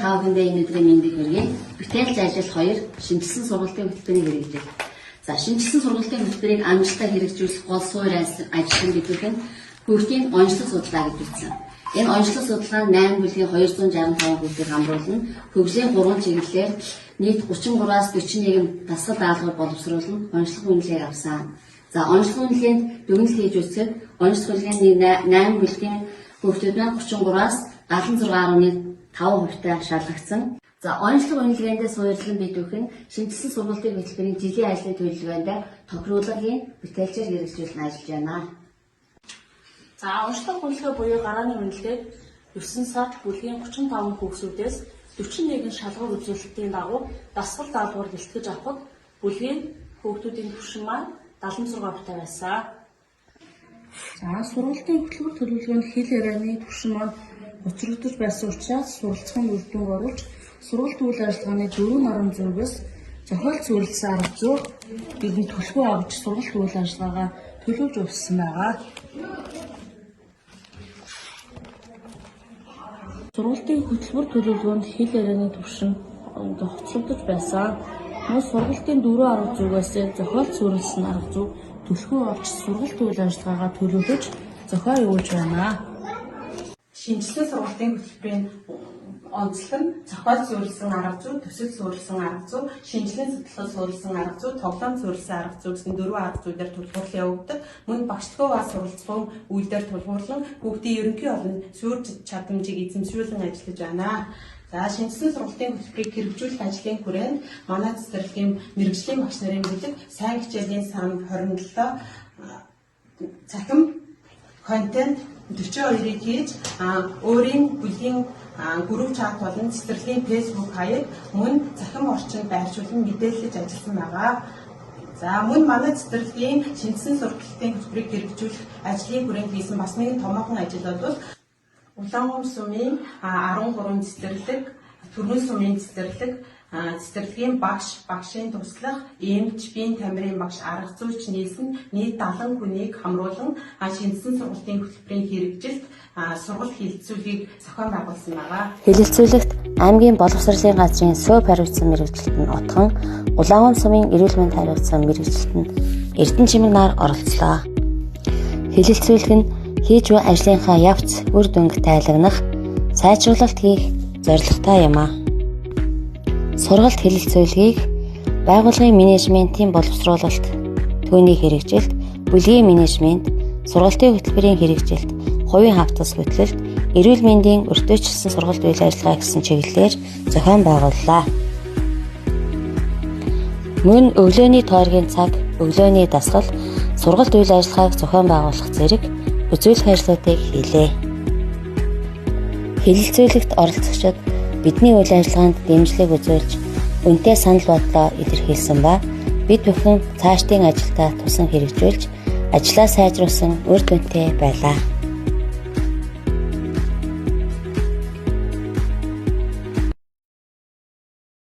Таавхиндээ энэ өдрийн мэндийг хүргэе. Бүтээлч ажил 2 шинжилсэн сургалтын хөтөлбөрийн хэрэгжил. За шинжилсэн сургалтын хөтөлбөрийг амжилттай хэрэгжүүлэх гол суурь ажил нь биднийх нь хүүхдийн онцлог судалгаа гэж бичсэн. Энэ онцлог судалгаа нь 8 бүлгийн 265 хүүхдийг хамруулна. Хөгжлийн 3 чиглэлээр нийт 33-аас 41 дасгал даалгавар боловсруулна. Онцлог үнэлгээг авсан. За онцлог үнэлгээнд дүгнэлт хийж үзэхэд онцлог үнэлгээний 8 бүлгийн хүүхдүүд маань 33-аас 76.5% шалгагдсан. За онцлог үнэлгээндээ суурьлан бидүүх нь шинжилсэн сургалтын хөтөлбөрийн жилийн ажлын төлөвлөгөөнд тохируулгын бүтээлчээр хэрэгжүүлэн ажиллаж байна. За онцлог үнэлгээ буюу гарааны үнэлгээг 9 сард бүлгийн 35 хүүхдүүдээс 41 шалгуур үзүүлэлтийн дагуу дасгал даалгавар бэлтгэж авахд бүлгийн хүүхдүүдийн түвшин маань 76% байсан. За сургалтын хөтөлбөр төлөвлөгөөнд хэл ярианы түвшин маань учрагдаж байсан учраас суралцахын үр дүн оруулж сургалт үйл ажиллагааны 4 наран зүгээс зохиол зөвлөсөн арга зүй бидэнд төлхөө авч сургалт үйл ажиллагаагаа төлөвлөж өгсөн байгаа. Сургалтын хөтөлбөр төлөвлөгөөнд хэл ярианы түвшин зохицогдож байсан. Мөн сургалтын 4 арга зүгээс зохиол зөвлөсөн арга зүй төлхөө авч сургалт үйл ажиллагаагаа төлөвлөж зохион явуулж байна. Шинжилгээ сургалтын хөтөлбөрийн онцлог нь зохиол зөвлөсөн арга зүй, төсөл зөвлөсөн арга зүй, шинжилгээ судалгаа зөвлөсөн арга зүй, тоглоом зөвлөсөн арга зүй гэсэн 4 арга зүйдээр тулгуурлан явагддаг. Мөн багшлагоо ба суралцсан үйлдэл тулгуурлан хүүхдийн ерөнхий олон суурь чадамжийг эзэмшүүлэн ажиллаж байна. За шинжилгээ сургалтын хөтөлбөрийг хэрэгжүүлэх ажлын хүрээнд манай цэцэрлэгийн мэрэгжлийн багш нарын бэлэг сайн хичээлийн сан 27 цахим контент 42-ыг хийж өөрийн бүлгийн групп чат болон цэцэрлэгийн Facebook хаяг мөн захим орчинд байршуулан мэдээлэлж ажилласан байгаа. За мөн манай цэцэрлэгийн шинжилсэн сургалтын хөтөлбөрийг хэрэгжүүлэх ажлын хүрээнд хийсэн бас нэгэн томоохон ажил бол Улаангум сумын 13 цэцэрлэг, Төрмөн сумын цэцэрлэг, цэцэрлэгийн багшийн туслах, эмч, биеийн тамирын багш, арга зүйч нийлсэн нийт 70 хүнийг хамруулан шинжилсэн сургалтын хөтөлбөрийн хэрэгжилт сургалт хилцүүлгийг зохион байгуулсан байгаа. Хэлэлцүүлэгт аймгийн боловсролын газрын СӨБ хариуцсан мэргэжилт нь Утхан, Улаангум сумын эрүүл мэнд хариуцсан мэргэжилт нь Эрдэнэчимэг нар оролцлоо. Хэлэлцүүлэг нь хийж буй ажлынхаа явц үр дүнг тайлагнах, сайжруулалт хийх зорилготой юм а. Сургалт хэлэлцүүлгийг байгууллагын менежментийн боловсруулалт, түүний хэрэгжилт, бүлгийн менежмент, сургалтын хөтөлбөрийн хэрэгжилт, хувийн хавтас хөтлөлт, эрүүл мэндийн өртөөчлсөн сургалт үйл ажиллагаа гэсэн чиглэлээр зохион байгууллаа. Мөн өглөөний тойргийн цаг, өглөөний дасгал, сургалт үйл ажиллагааг зохион байгуулах зэрэг үзүүлэх ажлуудыг хийлээ. Хэлэлцүүлэгт оролцогчид бидний үйл ажиллагаанд дэмжлэг үзүүлж, үнэтэй санал бодлоо илэрхийлсэн ба бид бүхэн цаашдын ажилдаа тусан хэрэгжүүлж, ажлаа сайжруулсан үр дүнтэй байлаа.